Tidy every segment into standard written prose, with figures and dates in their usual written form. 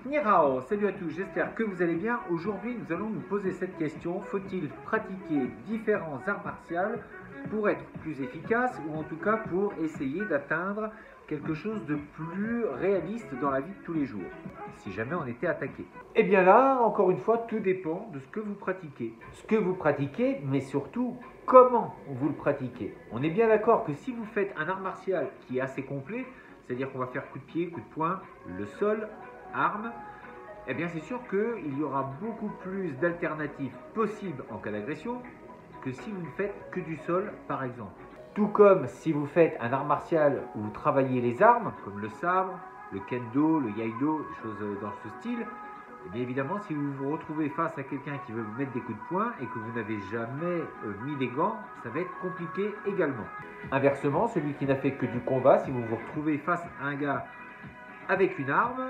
Ni hao, salut à tous, j'espère que vous allez bien. Aujourd'hui, nous allons nous poser cette question. Faut-il pratiquer différents arts martiaux pour être plus efficace ou en tout cas pour essayer d'atteindre quelque chose de plus réaliste dans la vie de tous les jours, si jamais on était attaqué? Eh bien là, encore une fois, tout dépend de ce que vous pratiquez. Ce que vous pratiquez, mais surtout, comment vous le pratiquez. On est bien d'accord que si vous faites un art martial qui est assez complet, c'est-à-dire qu'on va faire coup de pied, coup de poing, le sol, armes, eh bien c'est sûr qu'il y aura beaucoup plus d'alternatives possibles en cas d'agression que si vous ne faites que du sol par exemple. Tout comme si vous faites un art martial où vous travaillez les armes, comme le sabre, le kendo, le iaido, des choses dans ce style, et bien évidemment si vous vous retrouvez face à quelqu'un qui veut vous mettre des coups de poing et que vous n'avez jamais mis des gants, ça va être compliqué également. Inversement, celui qui n'a fait que du combat, si vous vous retrouvez face à un gars avec une arme,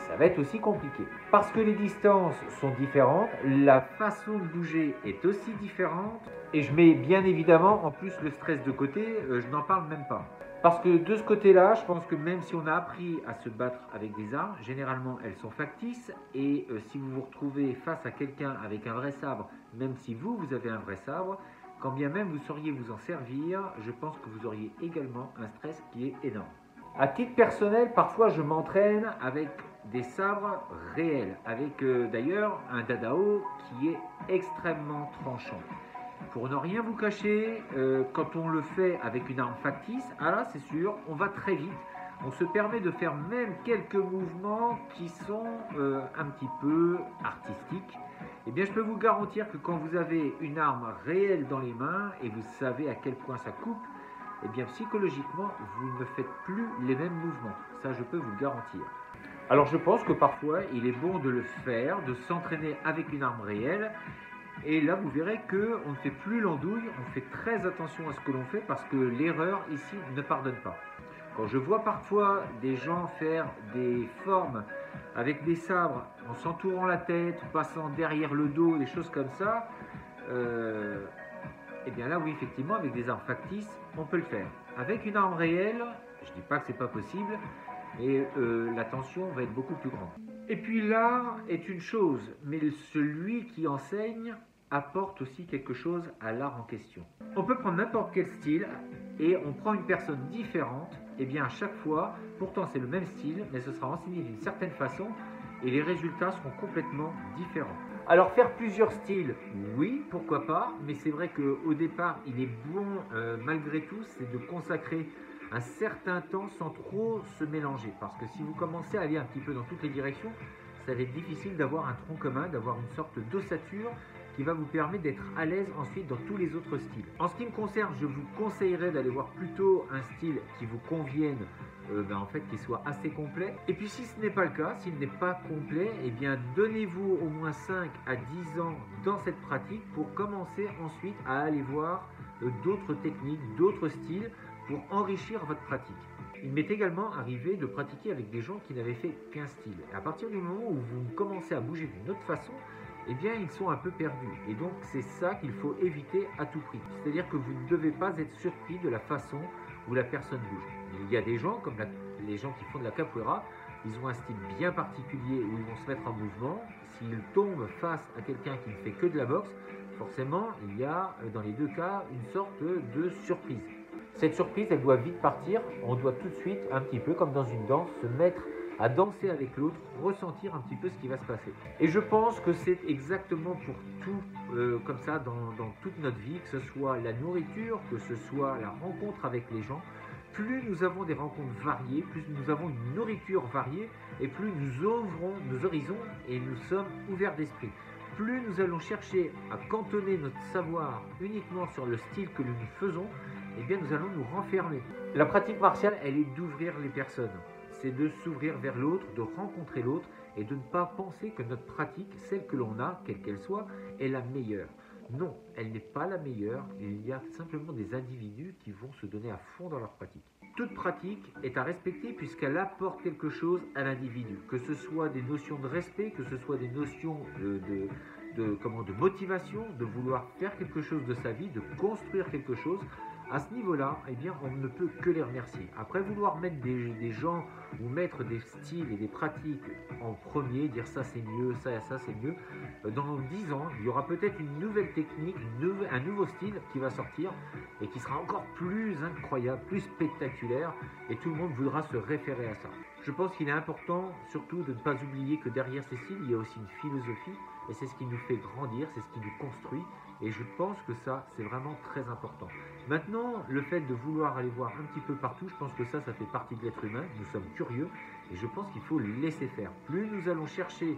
ça va être aussi compliqué. Parce que les distances sont différentes, la façon de bouger est aussi différente. Et je mets bien évidemment en plus le stress de côté, je n'en parle même pas. Parce que de ce côté-là, je pense que même si on a appris à se battre avec des armes, généralement elles sont factices. Et si vous vous retrouvez face à quelqu'un avec un vrai sabre, même si vous avez un vrai sabre, quand bien même vous sauriez vous en servir, je pense que vous auriez également un stress qui est énorme. À titre personnel, parfois je m'entraîne avec des sabres réels, avec d'ailleurs un dadao qui est extrêmement tranchant. Pour ne rien vous cacher, quand on le fait avec une arme factice, ah là c'est sûr, on va très vite. On se permet de faire même quelques mouvements qui sont un petit peu artistiques. Eh bien je peux vous garantir que quand vous avez une arme réelle dans les mains et vous savez à quel point ça coupe, eh bien psychologiquement, vous ne faites plus les mêmes mouvements. Ça, je peux vous le garantir. Alors je pense que parfois, il est bon de le faire, de s'entraîner avec une arme réelle. Et là, vous verrez qu'on ne fait plus l'andouille, on fait très attention à ce que l'on fait parce que l'erreur ici ne pardonne pas. Quand je vois parfois des gens faire des formes avec des sabres en s'entourant la tête, passant derrière le dos, des choses comme ça, et bien là, oui, effectivement, avec des armes factices, on peut le faire. Avec une arme réelle, je ne dis pas que c'est pas possible, mais la tension va être beaucoup plus grande. Et puis l'art est une chose, mais celui qui enseigne apporte aussi quelque chose à l'art en question. On peut prendre n'importe quel style et on prend une personne différente, et bien à chaque fois, pourtant c'est le même style, mais ce sera enseigné d'une certaine façon et les résultats seront complètement différents. Alors faire plusieurs styles, oui, pourquoi pas, mais c'est vrai qu'au départ, il est bon, malgré tout, c'est de consacrer un certain temps sans trop se mélanger. Parce que si vous commencez à aller un petit peu dans toutes les directions, ça va être difficile d'avoir un tronc commun, d'avoir une sorte d'ossature qui va vous permettre d'être à l'aise ensuite dans tous les autres styles. En ce qui me concerne, je vous conseillerais d'aller voir plutôt un style qui vous convienne, en fait, qui soit assez complet. Et puis si ce n'est pas le cas, s'il n'est pas complet, eh bien donnez-vous au moins 5 à 10 ans dans cette pratique pour commencer ensuite à aller voir d'autres techniques, d'autres styles pour enrichir votre pratique. Il m'est également arrivé de pratiquer avec des gens qui n'avaient fait qu'un style. Et à partir du moment où vous commencez à bouger d'une autre façon, eh bien ils sont un peu perdus. Et donc c'est ça qu'il faut éviter à tout prix. C'est-à-dire que vous ne devez pas être surpris de la façon où la personne bouge. Il y a des gens, comme les gens qui font de la capoeira, ils ont un style bien particulier où ils vont se mettre en mouvement. S'ils tombent face à quelqu'un qui ne fait que de la boxe, forcément il y a dans les deux cas une sorte de surprise. Cette surprise, elle doit vite partir. On doit tout de suite, un petit peu comme dans une danse, se mettre à danser avec l'autre, ressentir un petit peu ce qui va se passer. Et je pense que c'est exactement pour tout, comme ça, dans toute notre vie, que ce soit la nourriture, que ce soit la rencontre avec les gens. Plus nous avons des rencontres variées, plus nous avons une nourriture variée, et plus nous ouvrons nos horizons et nous sommes ouverts d'esprit. Plus nous allons chercher à cantonner notre savoir uniquement sur le style que nous faisons, eh bien nous allons nous renfermer. La pratique martiale, elle est d'ouvrir les personnes. C'est de s'ouvrir vers l'autre, de rencontrer l'autre et de ne pas penser que notre pratique, celle que l'on a, quelle qu'elle soit, est la meilleure. Non, elle n'est pas la meilleure. Il y a simplement des individus qui vont se donner à fond dans leur pratique. Toute pratique est à respecter puisqu'elle apporte quelque chose à l'individu. Que ce soit des notions de respect, que ce soit des notions de motivation, de vouloir faire quelque chose de sa vie, de construire quelque chose. À ce niveau-là, eh bien, on ne peut que les remercier. Après, vouloir mettre des gens ou mettre des styles et des pratiques en premier, dire ça c'est mieux, ça c'est mieux, dans 10 ans, il y aura peut-être une nouvelle technique, un nouveau style qui va sortir et qui sera encore plus incroyable, plus spectaculaire, et tout le monde voudra se référer à ça. Je pense qu'il est important surtout de ne pas oublier que derrière ces styles, il y a aussi une philosophie, et c'est ce qui nous fait grandir, c'est ce qui nous construit, et je pense que ça, c'est vraiment très important. Maintenant, le fait de vouloir aller voir un petit peu partout, je pense que ça fait partie de l'être humain, nous sommes curieux, et je pense qu'il faut laisser faire. Plus nous allons chercher,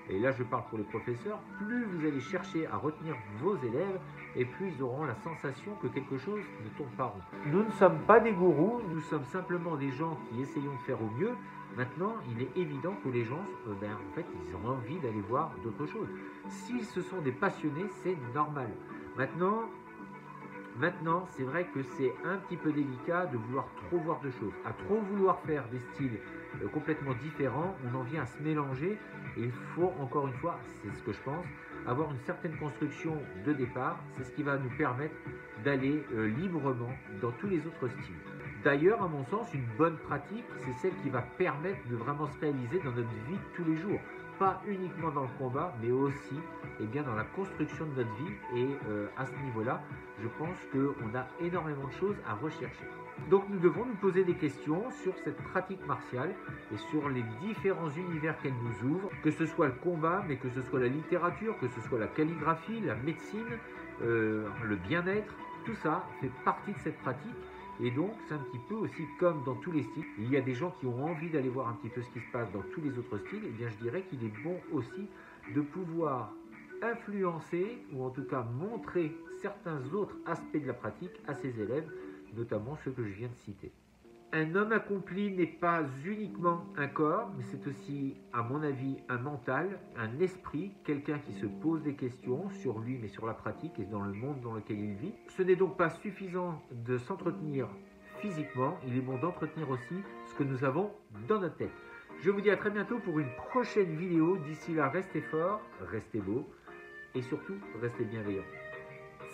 et là je parle pour les professeurs, plus vous allez chercher à retenir vos élèves, et plus ils auront la sensation que quelque chose ne tourne pas rond. Nous ne sommes pas des gourous, nous sommes simplement des gens qui essayons de faire au mieux. Maintenant, il est évident que les gens, en fait, ils ont envie d'aller voir d'autres choses. Si ce sont des passionnés, c'est normal. Maintenant, c'est vrai que c'est un petit peu délicat de vouloir trop voir de choses. À trop vouloir faire des styles complètement différents, on en vient à se mélanger. Et il faut, encore une fois, c'est ce que je pense, avoir une certaine construction de départ. C'est ce qui va nous permettre d'aller librement dans tous les autres styles. D'ailleurs, à mon sens, une bonne pratique, c'est celle qui va permettre de vraiment se réaliser dans notre vie de tous les jours. Pas uniquement dans le combat, mais aussi dans la construction de notre vie. Et à ce niveau-là, je pense qu'on a énormément de choses à rechercher. Donc nous devons nous poser des questions sur cette pratique martiale et sur les différents univers qu'elle nous ouvre, que ce soit le combat, mais que ce soit la littérature, que ce soit la calligraphie, la médecine, le bien-être, tout ça fait partie de cette pratique. Et donc, c'est un petit peu aussi comme dans tous les styles. Il y a des gens qui ont envie d'aller voir un petit peu ce qui se passe dans tous les autres styles. Et bien, je dirais qu'il est bon aussi de pouvoir influencer, ou en tout cas montrer certains autres aspects de la pratique à ses élèves, notamment ceux que je viens de citer. Un homme accompli n'est pas uniquement un corps, mais c'est aussi, à mon avis, un mental, un esprit, quelqu'un qui se pose des questions sur lui, mais sur la pratique et dans le monde dans lequel il vit. Ce n'est donc pas suffisant de s'entretenir physiquement, il est bon d'entretenir aussi ce que nous avons dans notre tête. Je vous dis à très bientôt pour une prochaine vidéo. D'ici là, restez forts, restez beaux et surtout, restez bienveillants.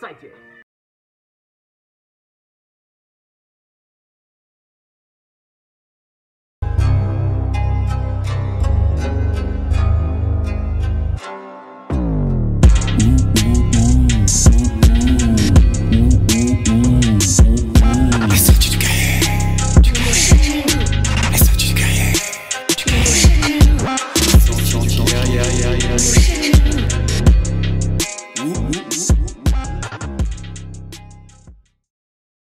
再见!